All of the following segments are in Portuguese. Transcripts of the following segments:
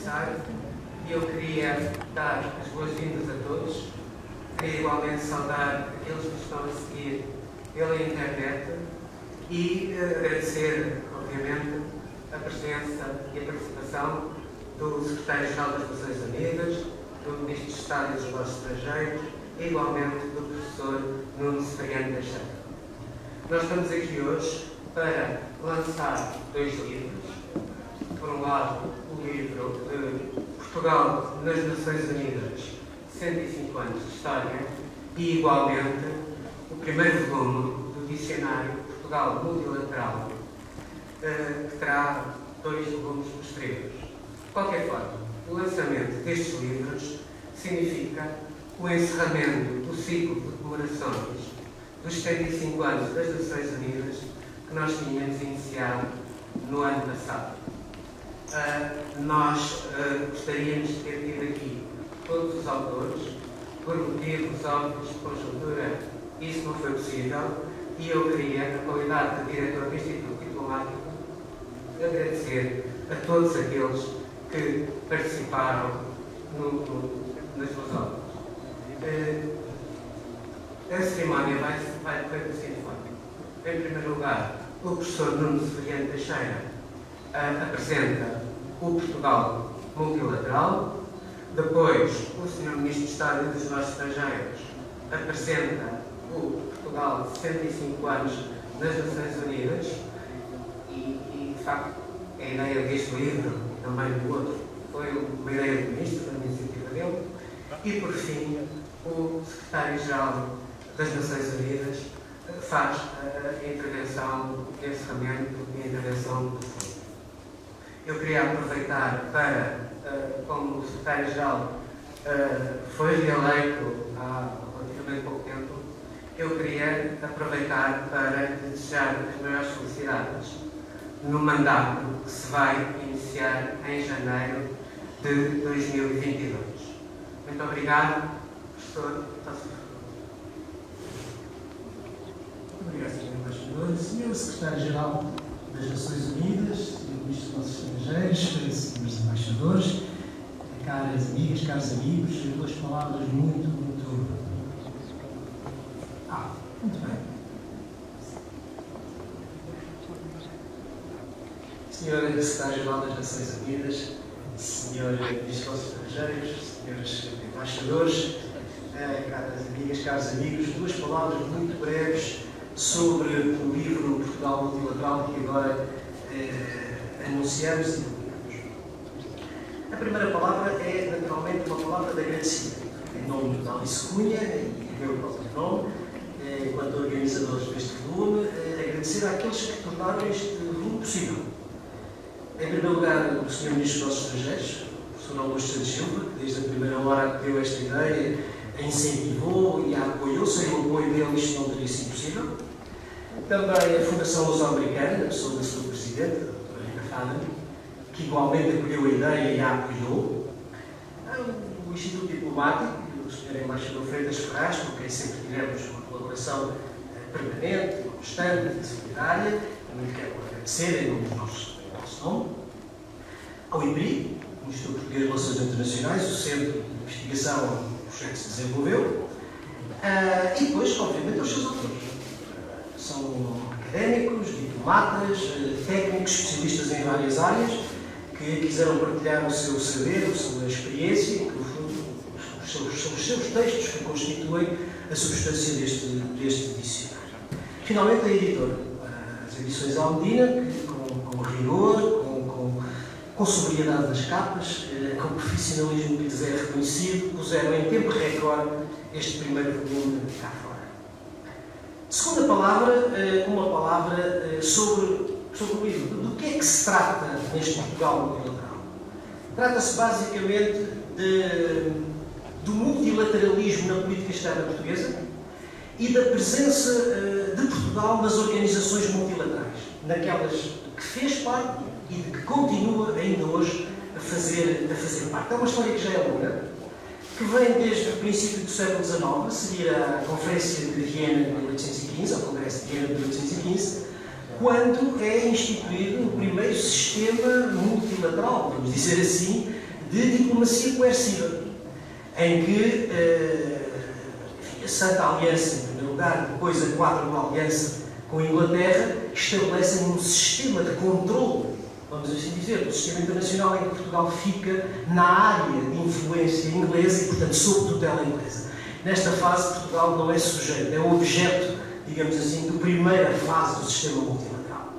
começar, eu queria dar as boas-vindas a todos. Queria igualmente saudar aqueles que estão a seguir pela internet e agradecer, obviamente, a presença e a participação do Secretário-Geral das Nações Unidas, do Ministro de Estado e dos Negócios Estrangeiros e igualmente do Professor Nuno Severiano Teixeira. Nós estamos aqui hoje para lançar dois livros. Por um lado, o livro de Portugal nas Nações Unidas, 105 anos de História, e igualmente o primeiro volume do Dicionário Portugal Multilateral, que terá dois volumes posteriores. De qualquer forma, o lançamento destes livros significa o encerramento do ciclo de comemorações dos 75 anos das Nações Unidas que nós tínhamos iniciado no ano passado. Nós gostaríamos de ter tido aqui todos os autores, por motivos óbvios de conjuntura, isso não foi possível, e eu queria, na qualidade de diretor do Instituto Diplomático, agradecer a todos aqueles que participaram nas duas obras. A cerimónia vai decorrer da seguinte forma. Em primeiro lugar, o professor Nuno Severiano Teixeira apresenta o Portugal Multilateral. Depois, o Sr. Ministro de Estado e dos Negócios Estrangeiros apresenta o Portugal 65 anos nas Nações Unidas e de facto, a ideia deste livro e também do outro foi uma ideia do Ministro, uma iniciativa dele. E, por fim, o Secretário-Geral das Nações Unidas faz a intervenção de encerramento e a intervenção do fundo. Eu queria aproveitar para, como o Secretário-Geral foi reeleito há relativamente pouco tempo, eu queria aproveitar para desejar as maiores felicidades no mandato que se vai iniciar em janeiro de 2022. Muito obrigado, professor. Obrigado, Sr. Embaixador. Sr. Secretário-Geral das Nações Unidas, Sr. Ministro dos Negócios Estrangeiros, Srs. Embaixadores, caras amigas, caros amigos, duas palavras muito bem. Sr. Secretário-Geral das Nações Unidas, Sr. Ministro dos Negócios Estrangeiros, Srs. Embaixadores, caras amigas, caros amigos, duas palavras muito breves sobre o livro Portugal Multilateral que agora anunciamos e publicamos. A primeira palavra é, naturalmente, uma palavra de agradecimento. Em nome de Alice Cunha e em meu próprio nome, enquanto organizadores deste volume, agradecer àqueles que tornaram este volume possível. Em primeiro lugar, o Sr. Ministro dos Negócios Estrangeiros, o Sr. Augusto Santos Silva, que desde a primeira hora que deu esta ideia, a incentivou e a apoiou. Sem o apoio dele, isto não teria sido possível. Também a Fundação Luso-Americana, na pessoa da sua Presidente, a doutora Rita Fadden, que igualmente acolheu a ideia e a apoiou. O Instituto Diplomático, o Sr. Embaixador Freitas Ferraz, com quem sempre tivemos uma colaboração permanente, constante e solidária. Também quero agradecer em nome do nosso nome. Ao IPRI, o Instituto Português de Relações Internacionais, o Centro de Investigação onde o projeto se desenvolveu. E depois, obviamente, aos seus autores. São académicos, diplomatas, técnicos, especialistas em várias áreas, que quiseram partilhar o seu saber, a sua experiência, que são os seus textos que constituem a substância deste dicionário. Finalmente, a editora, as edições Almedina, com rigor, com sobriedade das capas, com profissionalismo que lhes é reconhecido, puseram em tempo recorde este primeiro volume cá fora. Segunda palavra, uma palavra sobre o livro. Do que é que se trata neste Portugal multilateral? Trata-se basicamente do multilateralismo na política externa portuguesa e da presença de Portugal nas organizações multilaterais, naquelas que fez parte e de que continua ainda hoje a fazer parte. É uma história que já é longa, que vem desde o princípio do século XIX, a seguir à Conferência de Viena de 1815, ao Congresso de Viena de 1815, quando é instituído o primeiro sistema multilateral, vamos dizer assim, de diplomacia coerciva, em que a Santa Aliança, em primeiro lugar, depois a Quádrupla Aliança com a Inglaterra, estabelecem um sistema de controle, vamos assim dizer, do sistema internacional em que Portugal fica na área de influência inglesa e, portanto, sob tutela inglesa. Nesta fase, Portugal não é sujeito, é objeto, digamos assim, da primeira fase do sistema multilateral.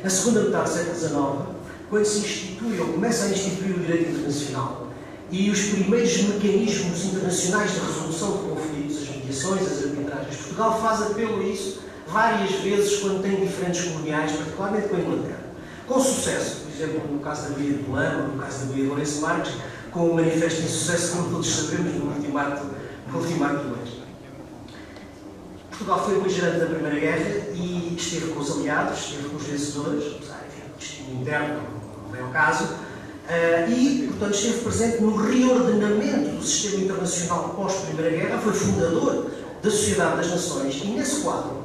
Na segunda metade do século XIX, quando se institui ou começa a instituir o direito internacional e os primeiros mecanismos internacionais de resolução de conflitos, as mediações, as arbitragens, Portugal faz apelo a isso várias vezes quando tem diferentes coloniais, particularmente com a Inglaterra. Com sucesso, por exemplo, no caso da Baía de Lama, no caso da Baía de Lourenço Marques, com um manifesto de sucesso, como todos sabemos, no ultimato de Leis. Portugal foi beligerante na Primeira Guerra e esteve com os aliados, esteve com os vencedores, apesar de destino interno, não é o caso, e, portanto, esteve presente no reordenamento do sistema internacional pós-Primeira Guerra, foi fundador da Sociedade das Nações e, nesse quadro,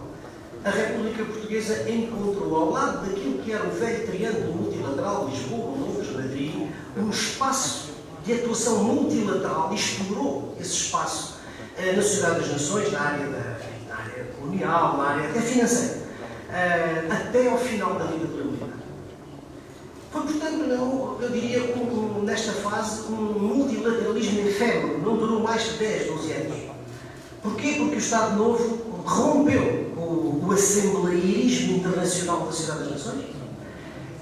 a República Portuguesa encontrou, ao lado daquilo que era o velho triângulo multilateral de Lisboa, Londres, Madrid, um espaço de atuação multilateral e explorou esse espaço na Sociedade das Nações, na área colonial, na área até financeira, até ao final da ditadura militar. Foi, portanto, eu diria, nesta fase, um multilateralismo efêmero, não durou mais de 10, 12 anos. Porquê? Porque o Estado Novo rompeu o assembleísmo internacional da Sociedade das Nações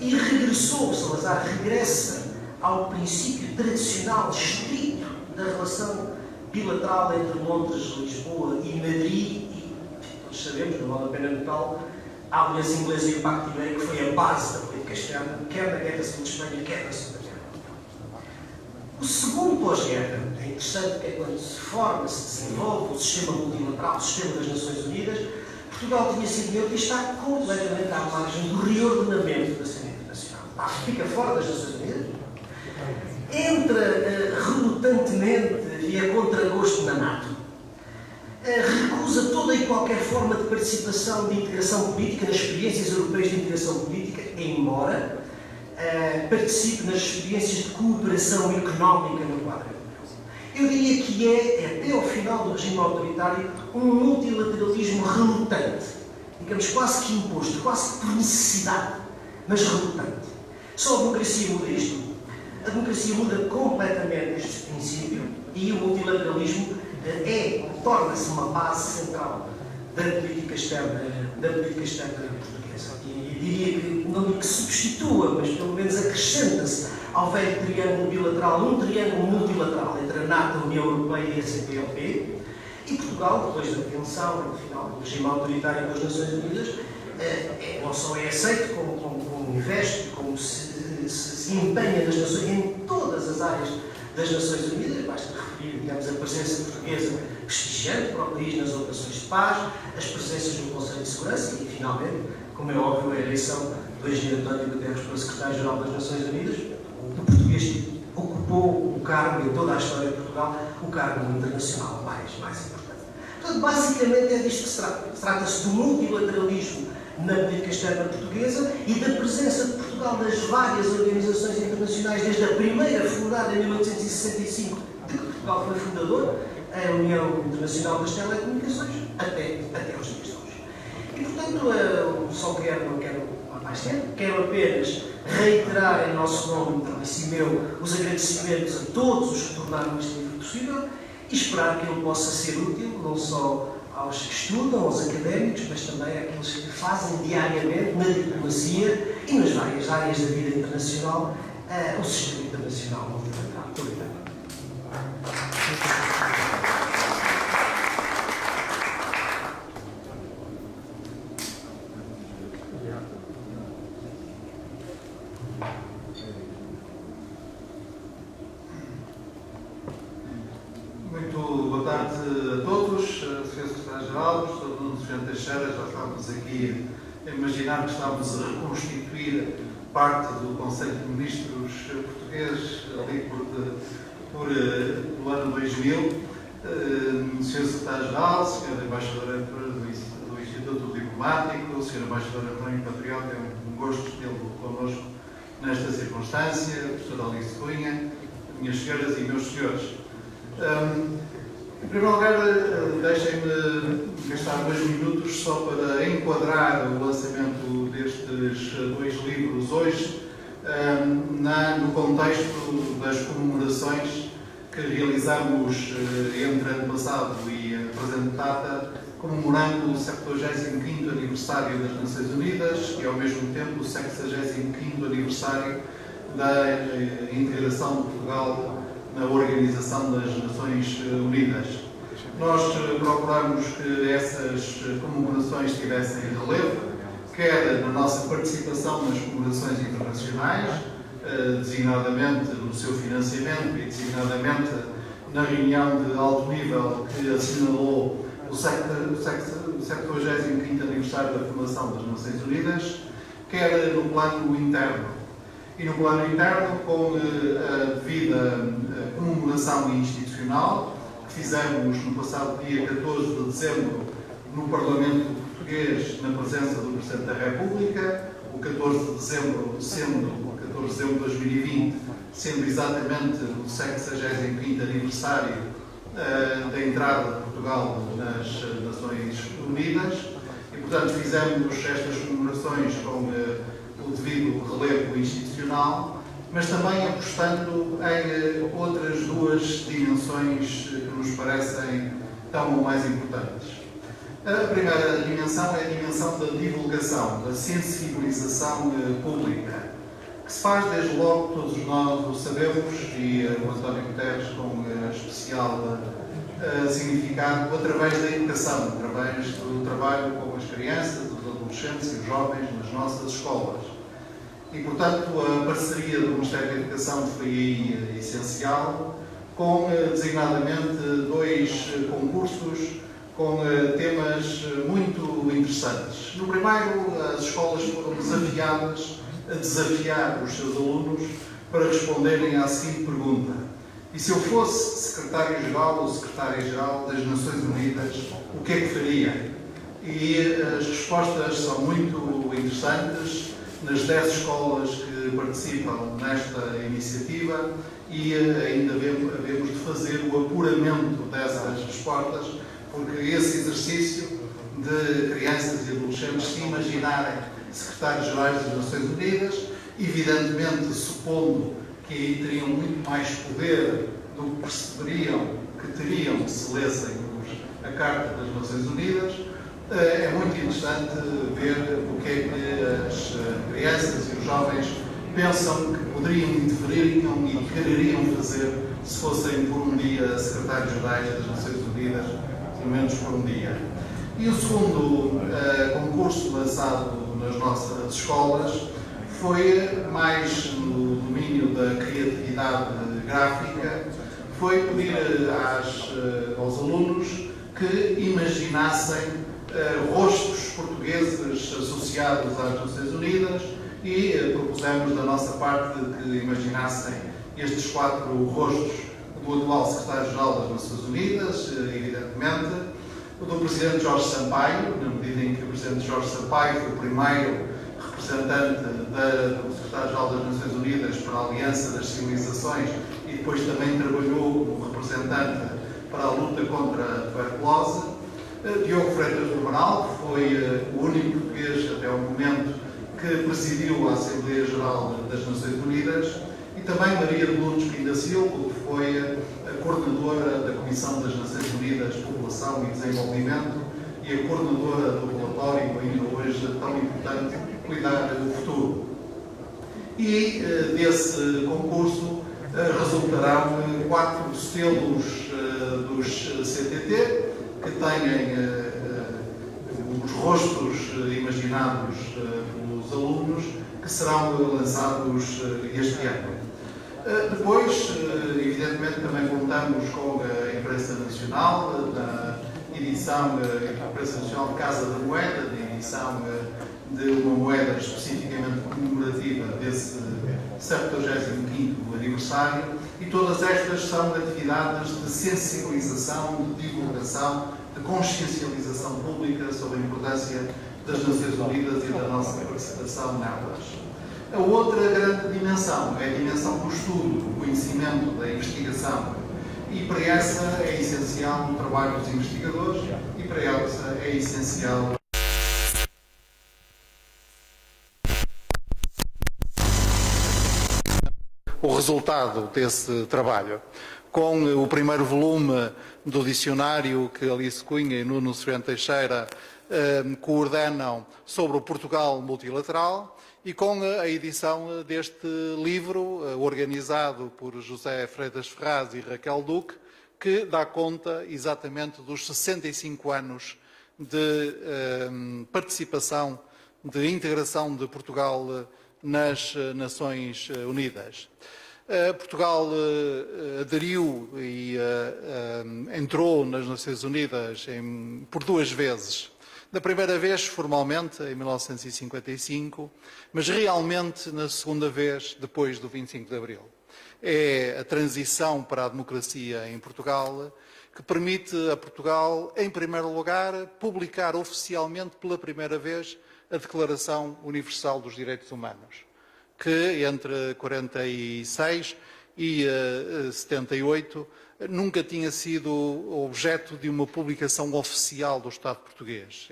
e regressou, Salazar regressa ao princípio tradicional, estrito, da relação bilateral entre Londres, Lisboa e Madrid, e todos sabemos, não vale a pena notá-lo, a aliança inglesa e o Pacto Ibérico foi a base da política externa, quer na Guerra Civil de Espanha, quer na Segunda Guerra. O segundo pós-guerra é interessante, que é quando se forma, se desenvolve o sistema multilateral, o sistema das Nações Unidas. Portugal tinha sido neutro e está completamente à margem do reordenamento da cena internacional. Fica fora das Nações Unidas, entra relutantemente e a contragosto na NATO, recusa toda e qualquer forma de participação de integração política, nas experiências europeias de integração política, embora participe nas experiências de cooperação económica no quadro europeu. Eu diria que é, até ao final do regime autoritário, um multilateralismo relutante, digamos quase que imposto, quase que por necessidade, mas relutante. Só a democracia muda isto. A democracia muda completamente este princípio e o multilateralismo torna-se uma base central da política externa portuguesa. E diria que, não digo que substitua, mas pelo menos acrescenta-se ao velho triângulo bilateral, um triângulo multilateral entre a NATO, a União Europeia e a CPLP, e Portugal, depois da tensão no final do regime autoritário das Nações Unidas, não só é aceito como investe, como se empenha nas nações, em todas as áreas das Nações Unidas. Basta referir, digamos, a presença portuguesa prestigiante para o país nas operações de paz, as presenças no Conselho de Segurança e, finalmente, como é óbvio, a eleição do engenheiro António Guterres para secretário-geral das Nações Unidas. O português ocupou o cargo, em toda a história de Portugal, o cargo internacional mais importante. Portanto, basicamente é disto que se trata. Trata-se do multilateralismo na política externa portuguesa e da presença de Portugal nas várias organizações internacionais, desde a primeira, fundada em 1865, de que Portugal foi fundador, a União Internacional das Telecomunicações, até aos dias de hoje. E, portanto, não quero mais tempo, quero apenas reiterar em nosso nome e meu os agradecimentos a todos os que tornaram este livro possível e esperar que ele possa ser útil, não só aos que estudam, aos académicos, mas também àqueles que fazem diariamente na diplomacia e nas várias áreas da vida internacional o sistema internacional multilateral. Muito obrigado. Muito boa tarde a todos, Sr. Secretário-Geral, Sr. Sr. Teixeira. Já estávamos aqui a imaginar que estávamos a reconstituir parte do Conselho de Ministros português ali por ano 2000. Sr. Secretário-Geral, Sra. Embaixadora do Instituto Diplomático, Sra. Embaixadora Colónia Patriota, é um gosto tê-lo connosco nesta circunstância, Professora Alice Cunha, minhas senhoras e meus senhores. Em primeiro lugar, deixem-me gastar 2 minutos só para enquadrar o lançamento destes 2 livros hoje no contexto das comemorações que realizamos entre ano passado e a presente data, comemorando o 75º aniversário das Nações Unidas e, ao mesmo tempo, o 65º aniversário da integração de Portugal na Organização das Nações Unidas. Nós procuramos que essas comemorações tivessem relevo, quer na nossa participação nas comemorações internacionais, designadamente no seu financiamento e designadamente na reunião de alto nível que assinalou o 75º aniversário da fundação das Nações Unidas, quer no plano interno. E no plano interno, com a devida comemoração institucional, que fizemos no passado dia 14 de dezembro no Parlamento Português, na presença do Presidente da República, o 14 de dezembro sendo 14 de dezembro de 2020, sendo exatamente o 65º aniversário da entrada de Portugal nas Nações Unidas, e portanto fizemos estas comemorações com o devido relevo institucional, mas também apostando em outras 2 dimensões que nos parecem tão ou mais importantes. A primeira dimensão é a dimensão da divulgação, da sensibilização pública, que se faz desde logo, todos nós o sabemos, e o António Guterres com especial significado, através da educação, através do trabalho com as crianças, os adolescentes e os jovens nas nossas escolas. E, portanto, a parceria do Ministério da Educação foi aí essencial, com designadamente 2 concursos com temas muito interessantes. No primeiro, as escolas foram desafiadas a desafiar os seus alunos para responderem à seguinte pergunta: e se eu fosse secretário-geral ou secretária-geral das Nações Unidas, o que é que faria? E as respostas são muito interessantes nas 10 escolas que participam nesta iniciativa, e ainda havemos de fazer o apuramento dessas respostas, porque esse exercício de crianças e adolescentes se imaginarem secretários-gerais das Nações Unidas, evidentemente supondo que aí teriam muito mais poder do que perceberiam que teriam se lessem a Carta das Nações Unidas, é muito interessante ver o que é que as crianças e os jovens pensam que poderiam interferir e que quereriam fazer se fossem por um dia secretários-gerais das Nações Unidas, pelo menos por um dia. E o segundo concurso lançado nas nossas escolas foi mais no domínio da criatividade gráfica, foi pedir aos alunos que imaginassem rostos portugueses associados às Nações Unidas, e propusemos da nossa parte que imaginassem estes 4 rostos do atual secretário-geral das Nações Unidas, evidentemente, o do Presidente Jorge Sampaio, na medida em que o Presidente Jorge Sampaio foi o primeiro representante do secretário-geral das Nações Unidas para a Aliança das Civilizações e depois também trabalhou como representante para a luta contra a tuberculose. Diogo Freitas do Amaral, que foi o único português até ao momento que presidiu a Assembleia Geral das Nações Unidas, e também Maria de Lourdes Pinda Silva, que foi a coordenadora da Comissão das Nações Unidas População e Desenvolvimento e a coordenadora do relatório, ainda hoje tão importante, Cuidar do Futuro. E desse concurso resultarão 4 selos dos CTT, que têm os rostos imaginados pelos alunos, que serão lançados este ano. Depois, evidentemente, também contamos com a imprensa nacional, da edição da imprensa nacional de Casa da Moeda, da edição de uma moeda especificamente comemorativa desse 75º aniversário, e todas estas são atividades de sensibilização, de divulgação, de consciencialização pública sobre a importância das Nações Unidas e da nossa participação nelas. A outra grande dimensão é a dimensão do estudo, do conhecimento, da investigação. E para essa é essencial o trabalho dos investigadores e para essa é essencial o resultado desse trabalho. Com o primeiro volume do dicionário que Alice Cunha e Nuno Severiano Teixeira coordenam sobre o Portugal multilateral e com a edição deste livro, organizado por José Freitas Ferraz e Raquel Duque, que dá conta exatamente dos 65 anos de participação, de integração de Portugal nas Nações Unidas. Portugal aderiu e entrou nas Nações Unidas por duas vezes. Da primeira vez, formalmente, em 1955, mas realmente na segunda vez, depois do 25 de Abril. É a transição para a democracia em Portugal que permite a Portugal, em primeiro lugar, publicar oficialmente pela primeira vez a Declaração Universal dos Direitos Humanos, que entre 46 e 78 nunca tinha sido objeto de uma publicação oficial do Estado português.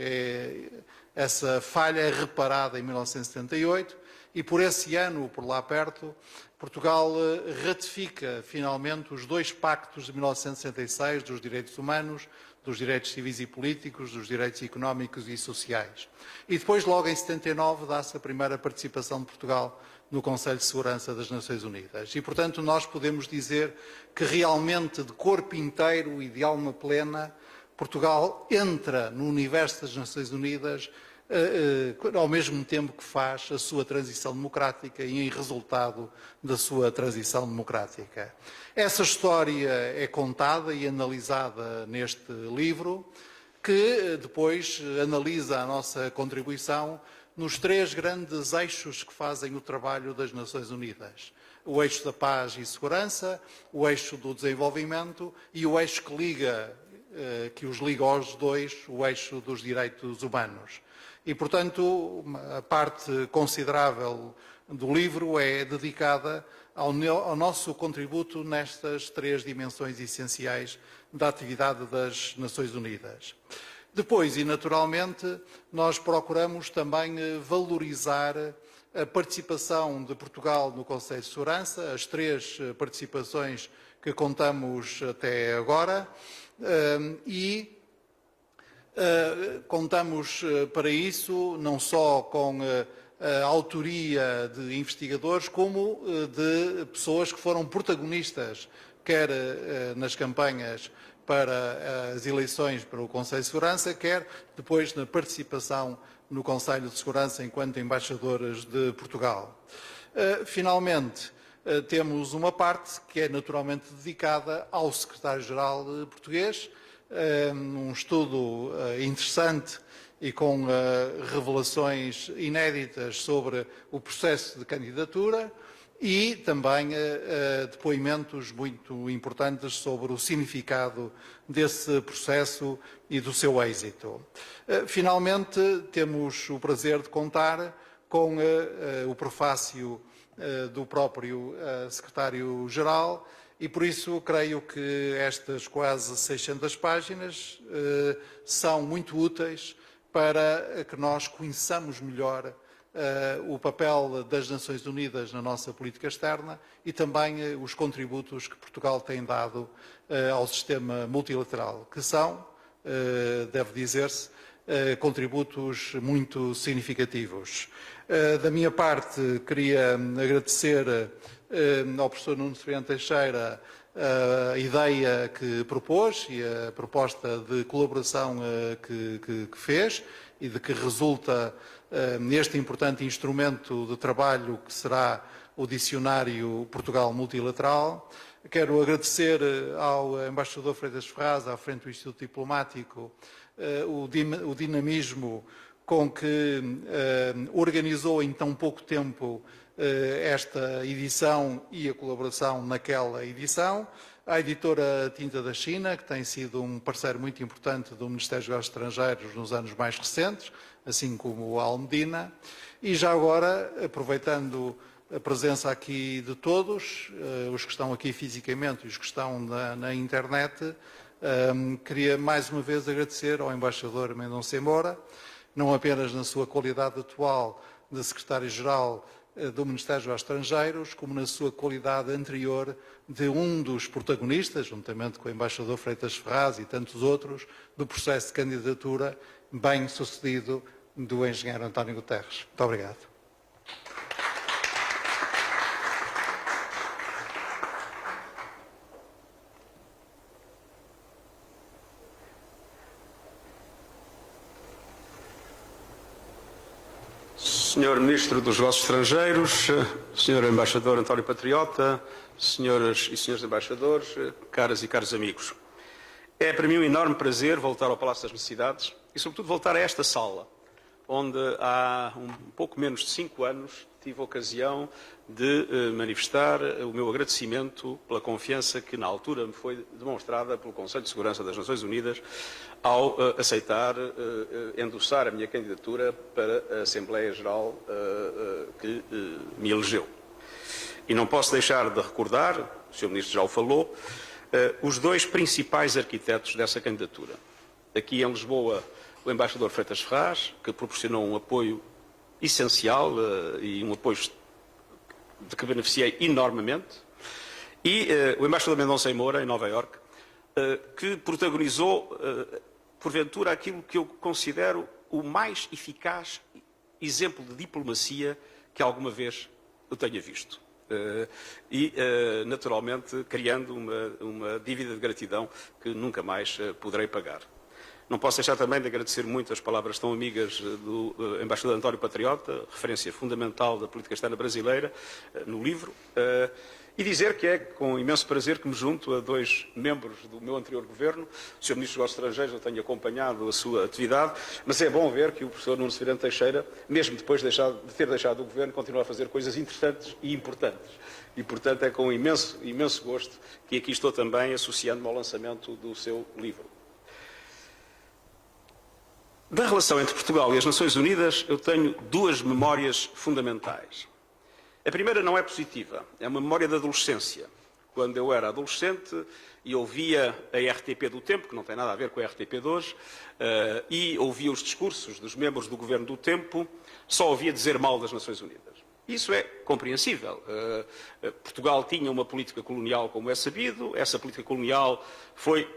Essa falha é reparada em 1978 e por esse ano, por lá perto, Portugal ratifica finalmente os dois pactos de 1966 dos direitos humanos, dos direitos civis e políticos, dos direitos económicos e sociais. E depois, logo em 79, dá-se a primeira participação de Portugal no Conselho de Segurança das Nações Unidas. E, portanto, nós podemos dizer que realmente, de corpo inteiro e de alma plena, Portugal entra no universo das Nações Unidas ao mesmo tempo que faz a sua transição democrática e em resultado da sua transição democrática. Essa história é contada e analisada neste livro, que depois analisa a nossa contribuição nos três grandes eixos que fazem o trabalho das Nações Unidas. O eixo da paz e segurança, o eixo do desenvolvimento e o eixo que os liga aos dois, o eixo dos direitos humanos. E, portanto, a parte considerável do livro é dedicada ao nosso contributo nestas três dimensões essenciais da atividade das Nações Unidas. Depois, e naturalmente, nós procuramos também valorizar a participação de Portugal no Conselho de Segurança, as três participações que contamos até agora, e contamos para isso não só com a autoria de investigadores, como de pessoas que foram protagonistas, quer nas campanhas para as eleições para o Conselho de Segurança, quer depois na participação no Conselho de Segurança enquanto embaixadores de Portugal. Finalmente, temos uma parte que é naturalmente dedicada ao secretário-geral português, um estudo interessante e com revelações inéditas sobre o processo de candidatura e também depoimentos muito importantes sobre o significado desse processo e do seu êxito. Finalmente, temos o prazer de contar com o prefácio do próprio secretário-geral e, por isso, creio que estas quase 600 páginas são muito úteis para que nós conheçamos melhor o papel das Nações Unidas na nossa política externa e também os contributos que Portugal tem dado ao sistema multilateral, que são, deve dizer-se, contributos muito significativos. Da minha parte, queria agradecer ao professor Nuno Severiano Teixeira a ideia que propôs e a proposta de colaboração que fez e de que resulta neste importante instrumento de trabalho que será o Dicionário Portugal Multilateral. Quero agradecer ao embaixador Freitas Ferraz, à frente do Instituto Diplomático, o dinamismo com que organizou em tão pouco tempo esta edição e a colaboração naquela edição, à editora Tinta da China, que tem sido um parceiro muito importante do Ministério dos Negócios Estrangeiros nos anos mais recentes, assim como a Almedina, e já agora, aproveitando a presença aqui de todos, os que estão aqui fisicamente e os que estão na internet. Queria mais uma vez agradecer ao embaixador Mendonça Moura, não apenas na sua qualidade atual de secretário-geral do Ministério dos Estrangeiros, como na sua qualidade anterior de um dos protagonistas, juntamente com o embaixador Freitas Ferraz e tantos outros, do processo de candidatura bem-sucedido do engenheiro António Guterres. Muito obrigado. Senhor Ministro dos Negócios Estrangeiros, Senhor Embaixador António Patriota, Senhoras e Senhores Embaixadores, caras e caros amigos. É para mim um enorme prazer voltar ao Palácio das Necessidades e, sobretudo, voltar a esta sala, onde há um pouco menos de 5 anos tive a ocasião de manifestar o meu agradecimento pela confiança que na altura me foi demonstrada pelo Conselho de Segurança das Nações Unidas ao aceitar endossar a minha candidatura para a Assembleia Geral que me elegeu. E não posso deixar de recordar, o Sr. Ministro já o falou, os 2 principais arquitetos dessa candidatura. Aqui em Lisboa, o embaixador Freitas Ferraz, que proporcionou um apoio essencial e um apoio de que beneficiei enormemente, e o embaixador Mendonça Moura, em Nova Iorque, que protagonizou, porventura, aquilo que eu considero o mais eficaz exemplo de diplomacia que alguma vez eu tenha visto. E, naturalmente, criando uma dívida de gratidão que nunca mais poderei pagar. Não posso deixar também de agradecer muito as palavras tão amigas do embaixador António Patriota, referência fundamental da política externa brasileira, no livro, e dizer que é com imenso prazer que me junto a 2 membros do meu anterior governo. O Sr. Ministro dos Negócios Estrangeiros, eu tenho acompanhado a sua atividade, mas é bom ver que o professor Nuno Severino Teixeira, mesmo depois de ter deixado o governo, continua a fazer coisas interessantes e importantes. E, portanto, é com imenso gosto que aqui estou também associando-me ao lançamento do seu livro. Da relação entre Portugal e as Nações Unidas, eu tenho 2 memórias fundamentais. A primeira não é positiva, é uma memória da adolescência. Quando eu era adolescente e ouvia a RTP do tempo, que não tem nada a ver com a RTP de hoje, e ouvia os discursos dos membros do governo do tempo, só ouvia dizer mal das Nações Unidas. Isso é compreensível. Portugal tinha uma política colonial, como é sabido, essa política colonial foi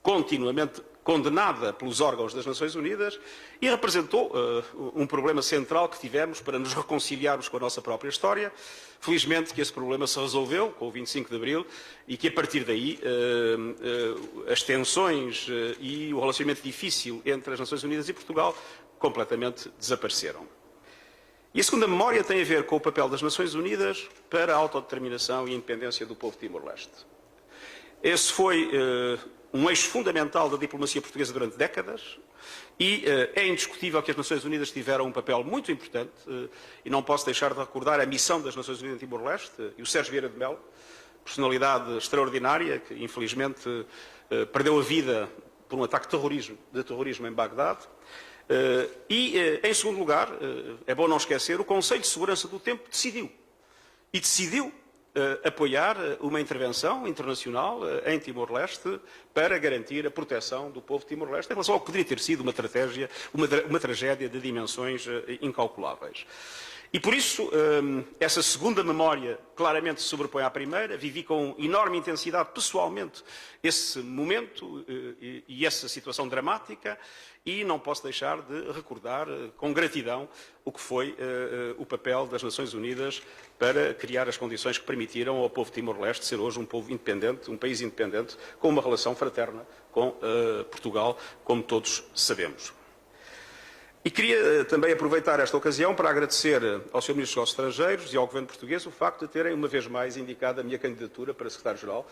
continuamente condenada pelos órgãos das Nações Unidas e representou um problema central que tivemos para nos reconciliarmos com a nossa própria história. Felizmente que esse problema se resolveu com o 25 de Abril e que a partir daí as tensões e o relacionamento difícil entre as Nações Unidas e Portugal completamente desapareceram. E a segunda memória tem a ver com o papel das Nações Unidas para a autodeterminação e a independência do povo de Timor-Leste. Esse foi um eixo fundamental da diplomacia portuguesa durante décadas e é indiscutível que as Nações Unidas tiveram um papel muito importante e não posso deixar de recordar a missão das Nações Unidas em Timor-Leste e o Sérgio Vieira de Mello, personalidade extraordinária que infelizmente perdeu a vida por um ataque de terrorismo em Bagdade. Em segundo lugar, é bom não esquecer, o Conselho de Segurança do tempo decidiu apoiar uma intervenção internacional em Timor-Leste para garantir a proteção do povo de Timor-Leste em relação ao que poderia ter sido uma tragédia de dimensões incalculáveis. E por isso, essa segunda memória claramente se sobrepõe à primeira. Vivi com enorme intensidade pessoalmente esse momento e essa situação dramática e não posso deixar de recordar com gratidão o que foi o papel das Nações Unidas para criar as condições que permitiram ao povo de Timor-Leste ser hoje um povo independente, um país independente, com uma relação fraterna com Portugal, como todos sabemos. E queria também aproveitar esta ocasião para agradecer ao Sr. Ministro dos Negócios Estrangeiros e ao Governo Português o facto de terem, uma vez mais, indicado a minha candidatura para Secretário-Geral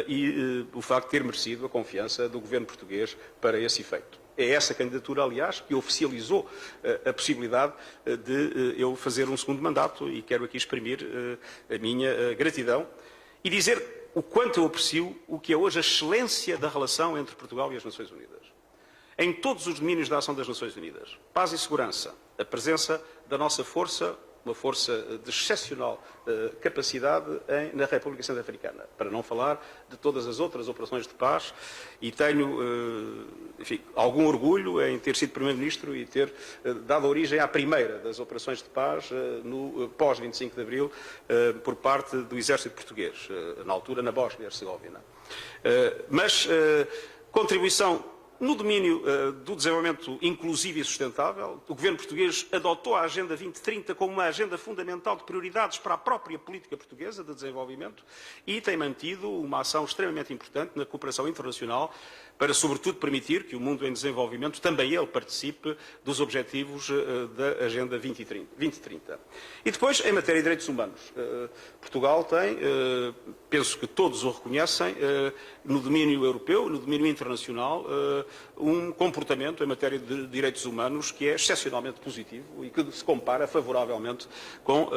e o facto de ter merecido a confiança do Governo Português para esse efeito. É essa candidatura, aliás, que oficializou a possibilidade de eu fazer um segundo mandato e quero aqui exprimir a minha gratidão e dizer o quanto eu aprecio o que é hoje a excelência da relação entre Portugal e as Nações Unidas. Em todos os domínios da ação das Nações Unidas, paz e segurança, a presença da nossa força uma força de excepcional capacidade na República Centro-Africana, para não falar de todas as outras operações de paz, e tenho, enfim, algum orgulho em ter sido Primeiro-Ministro e ter dado origem à primeira das operações de paz no pós-25 de Abril por parte do Exército Português, na altura na Bósnia e Herzegovina. Mas contribuição no domínio do desenvolvimento inclusivo e sustentável. O governo português adotou a Agenda 2030 como uma agenda fundamental de prioridades para a própria política portuguesa de desenvolvimento e tem mantido uma ação extremamente importante na cooperação internacional para, sobretudo, permitir que o mundo em desenvolvimento também ele participe dos objetivos da Agenda 2030. E depois, em matéria de direitos humanos, Portugal tem, penso que todos o reconhecem, no domínio europeu, no domínio internacional, um comportamento em matéria de direitos humanos que é excepcionalmente positivo e que se compara favoravelmente com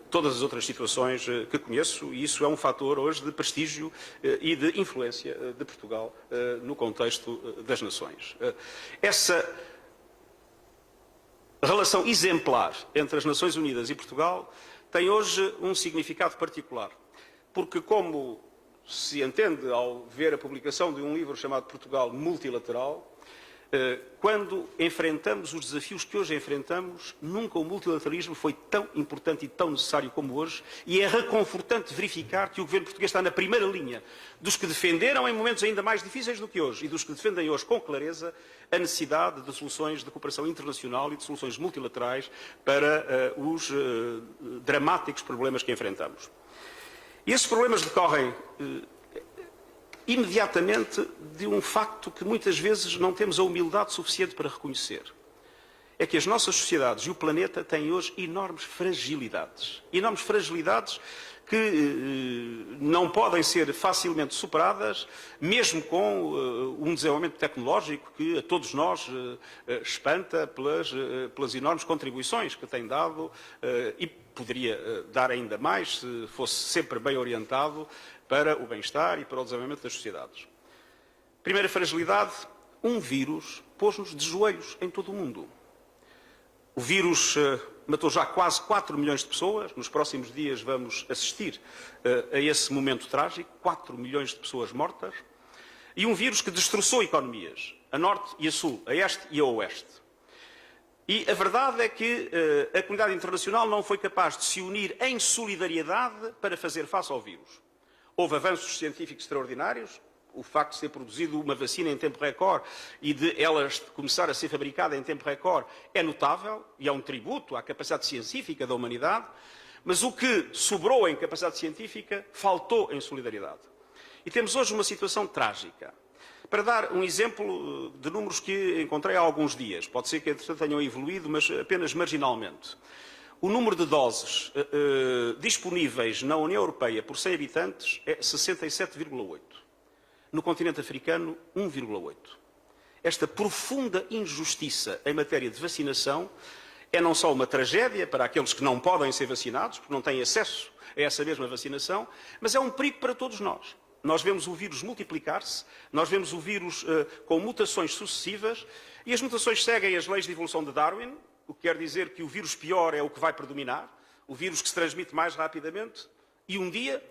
todas as outras situações que conheço, e isso é um fator hoje de prestígio e de influência de Portugal no contexto das nações. Essa relação exemplar entre as Nações Unidas e Portugal tem hoje um significado particular, porque, como se entende ao ver a publicação de um livro chamado Portugal Multilateral, quando enfrentamos os desafios que hoje enfrentamos, nunca o multilateralismo foi tão importante e tão necessário como hoje, e é reconfortante verificar que o governo português está na primeira linha dos que defenderam em momentos ainda mais difíceis do que hoje e dos que defendem hoje com clareza a necessidade de soluções de cooperação internacional e de soluções multilaterais para os dramáticos problemas que enfrentamos. E esses problemas decorrem imediatamente de um facto que muitas vezes não temos a humildade suficiente para reconhecer. É que as nossas sociedades e o planeta têm hoje enormes fragilidades. Enormes fragilidades que não podem ser facilmente superadas, mesmo com um desenvolvimento tecnológico que a todos nós espanta pelas enormes contribuições que tem dado e poderia dar ainda mais se fosse sempre bem orientado para o bem-estar e para o desenvolvimento das sociedades. Primeira fragilidade, um vírus pôs-nos de joelhos em todo o mundo. O vírus matou já quase 4 milhões de pessoas. Nos próximos dias vamos assistir a esse momento trágico, 4 milhões de pessoas mortas. E um vírus que destroçou economias, a norte e a sul, a este e a oeste. E a verdade é que a comunidade internacional não foi capaz de se unir em solidariedade para fazer face ao vírus. Houve avanços científicos extraordinários. O facto de ser produzido uma vacina em tempo recorde e de ela começar a ser fabricada em tempo recorde é notável e é um tributo à capacidade científica da humanidade, mas o que sobrou em capacidade científica faltou em solidariedade. E temos hoje uma situação trágica. Para dar um exemplo de números que encontrei há alguns dias, pode ser que entretanto tenham evoluído, mas apenas marginalmente. O número de doses disponíveis na União Europeia por 100 habitantes é 67,8. No continente africano, 1,8. Esta profunda injustiça em matéria de vacinação é não só uma tragédia para aqueles que não podem ser vacinados, porque não têm acesso a essa mesma vacinação, mas é um perigo para todos nós. Nós vemos o vírus multiplicar-se, nós vemos o vírus com mutações sucessivas, e as mutações seguem as leis de evolução de Darwin, o que quer dizer que o vírus pior é o que vai predominar, o vírus que se transmite mais rapidamente, e um dia,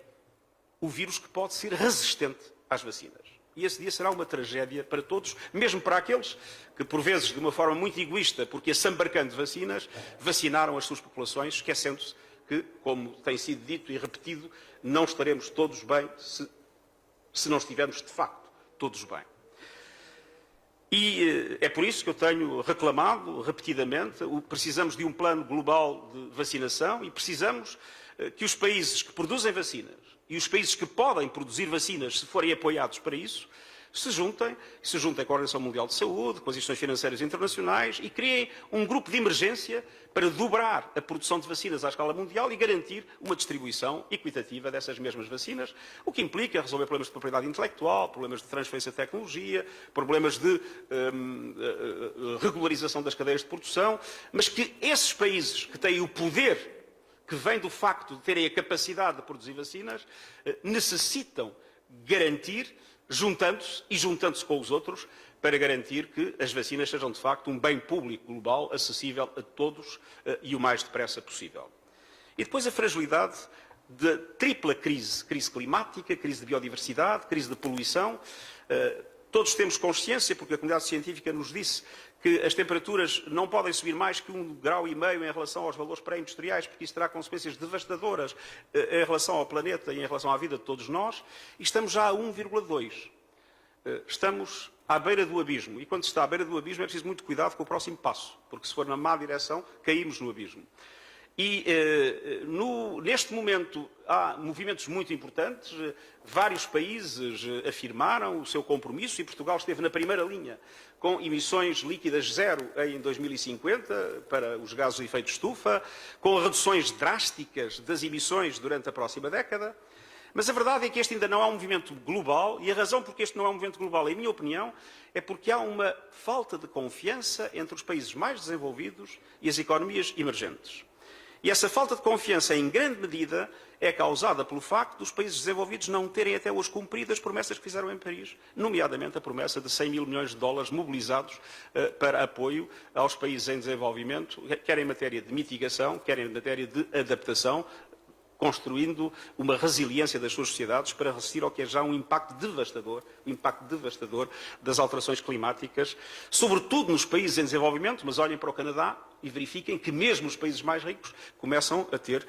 o vírus que pode ser resistente às vacinas. E esse dia será uma tragédia para todos, mesmo para aqueles que, por vezes, de uma forma muito egoísta, porque assambarcando vacinas, vacinaram as suas populações, esquecendo-se que, como tem sido dito e repetido, não estaremos todos bem se não estivermos, de facto, todos bem. E é por isso que eu tenho reclamado repetidamente, precisamos de um plano global de vacinação e precisamos que os países que produzem vacinas e os países que podem produzir vacinas, se forem apoiados para isso, se juntem com a Organização Mundial de Saúde, com as instituições financeiras internacionais e criem um grupo de emergência para dobrar a produção de vacinas à escala mundial e garantir uma distribuição equitativa dessas mesmas vacinas, o que implica resolver problemas de propriedade intelectual, problemas de transferência de tecnologia, problemas de regularização das cadeias de produção, mas que esses países que têm o poder que vem do facto de terem a capacidade de produzir vacinas, necessitam garantir, juntando-se com os outros, para garantir que as vacinas sejam, de facto, um bem público global, acessível a todos e o mais depressa possível. E depois a fragilidade da tripla crise, crise climática, crise de biodiversidade, crise de poluição. Todos temos consciência, porque a comunidade científica nos disse que as temperaturas não podem subir mais que 1,5 graus em relação aos valores pré-industriais, porque isso terá consequências devastadoras em relação ao planeta e em relação à vida de todos nós, e estamos já a 1,2. Estamos à beira do abismo, e quando se está à beira do abismo é preciso muito cuidado com o próximo passo, porque se for na má direção, caímos no abismo. E neste momento há movimentos muito importantes, vários países afirmaram o seu compromisso e Portugal esteve na primeira linha com emissões líquidas zero em 2050 para os gases de efeito estufa, com reduções drásticas das emissões durante a próxima década. Mas a verdade é que este ainda não é um movimento global e a razão porque este não é um movimento global, em minha opinião, é porque há uma falta de confiança entre os países mais desenvolvidos e as economias emergentes. E essa falta de confiança, em grande medida, é causada pelo facto dos países desenvolvidos não terem até hoje cumprido as promessas que fizeram em Paris, nomeadamente a promessa de 100 mil milhões de dólares mobilizados para apoio aos países em desenvolvimento, quer em matéria de mitigação, quer em matéria de adaptação, construindo uma resiliência das suas sociedades para resistir ao que é já um impacto devastador das alterações climáticas, sobretudo nos países em desenvolvimento, mas olhem para o Canadá e verifiquem que mesmo os países mais ricos começam a ter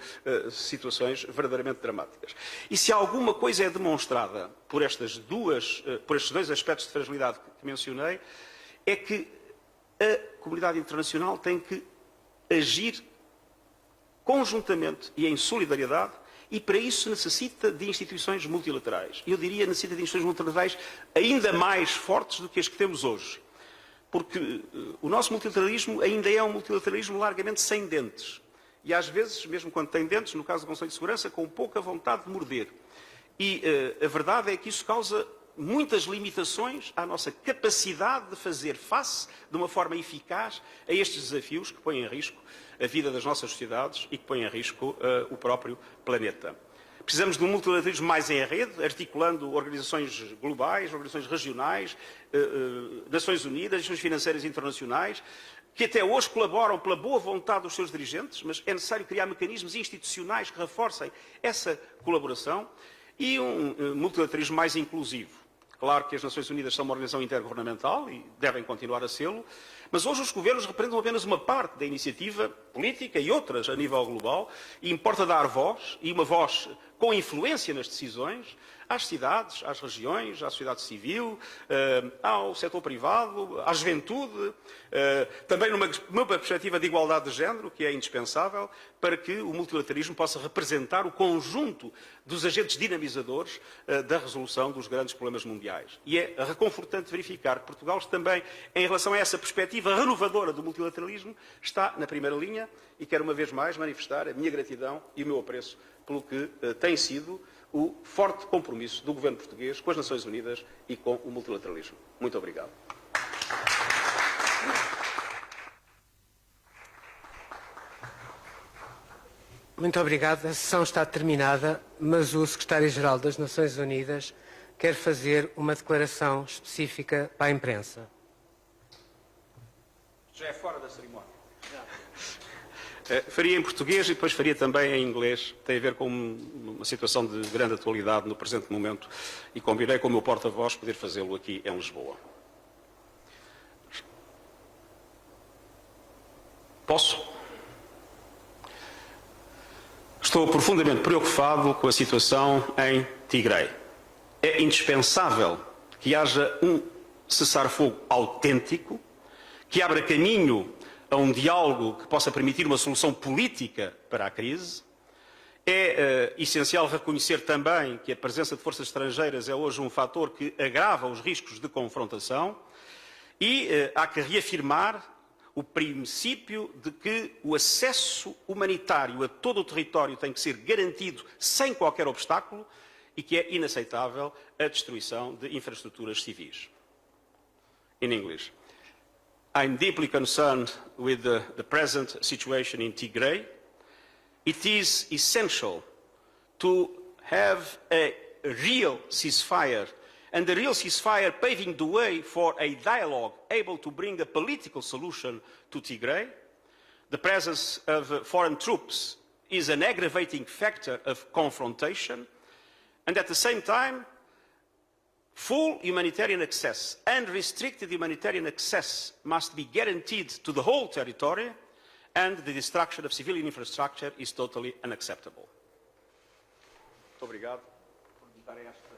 situações verdadeiramente dramáticas. E se alguma coisa é demonstrada por estes dois aspectos de fragilidade que mencionei, é que a comunidade internacional tem que agir conjuntamente e em solidariedade, e para isso necessita de instituições multilaterais. Eu diria necessita de instituições multilaterais ainda mais fortes do que as que temos hoje. Porque o nosso multilateralismo ainda é um multilateralismo largamente sem dentes. E às vezes, mesmo quando tem dentes, no caso do Conselho de Segurança, com pouca vontade de morder. E a verdade é que isso causa muitas limitações à nossa capacidade de fazer face de uma forma eficaz a estes desafios que põem em risco a vida das nossas sociedades e que põem em risco o próprio planeta. Precisamos de um multilateralismo mais em rede, articulando organizações globais, organizações regionais, Nações Unidas, instituições financeiras internacionais, que até hoje colaboram pela boa vontade dos seus dirigentes, mas é necessário criar mecanismos institucionais que reforcem essa colaboração e um multilateralismo mais inclusivo. Claro que as Nações Unidas são uma organização intergovernamental e devem continuar a sê-lo, mas hoje os governos representam apenas uma parte da iniciativa política e outras a nível global, e importa dar voz, e uma voz com influência nas decisões, às cidades, às regiões, à sociedade civil, ao setor privado, à juventude, também numa perspectiva de igualdade de género, que é indispensável, para que o multilateralismo possa representar o conjunto dos agentes dinamizadores da resolução dos grandes problemas mundiais. E é reconfortante verificar que Portugal também, em relação a essa perspectiva renovadora do multilateralismo, está na primeira linha e quero uma vez mais manifestar a minha gratidão e o meu apreço pelo que tem sido o forte compromisso do governo português com as Nações Unidas e com o multilateralismo. Muito obrigado. Muito obrigado. A sessão está terminada, mas o Secretário-Geral das Nações Unidas quer fazer uma declaração específica para a imprensa. Já é fora da cerimónia. Faria em português e depois faria também em inglês. Tem a ver com uma situação de grande atualidade no presente momento e combinei com o meu porta-voz poder fazê-lo aqui em Lisboa. Posso? Estou profundamente preocupado com a situação em Tigray. É indispensável que haja um cessar-fogo autêntico, que abra caminho a um diálogo que possa permitir uma solução política para a crise. É essencial reconhecer também que a presença de forças estrangeiras é hoje um fator que agrava os riscos de confrontação e há que reafirmar o princípio de que o acesso humanitário a todo o território tem que ser garantido sem qualquer obstáculo e que é inaceitável a destruição de infraestruturas civis. In English. I'm deeply concerned with the present situation in Tigray. It is essential to have a real ceasefire and the real ceasefire paving the way for a dialogue able to bring a political solution to Tigray. The presence of foreign troops is an aggravating factor of confrontation, and at the same time, full humanitarian access, unrestricted humanitarian access must be guaranteed to the whole territory, and the destruction of civilian infrastructure is totally unacceptable. Muito obrigado por me darem esta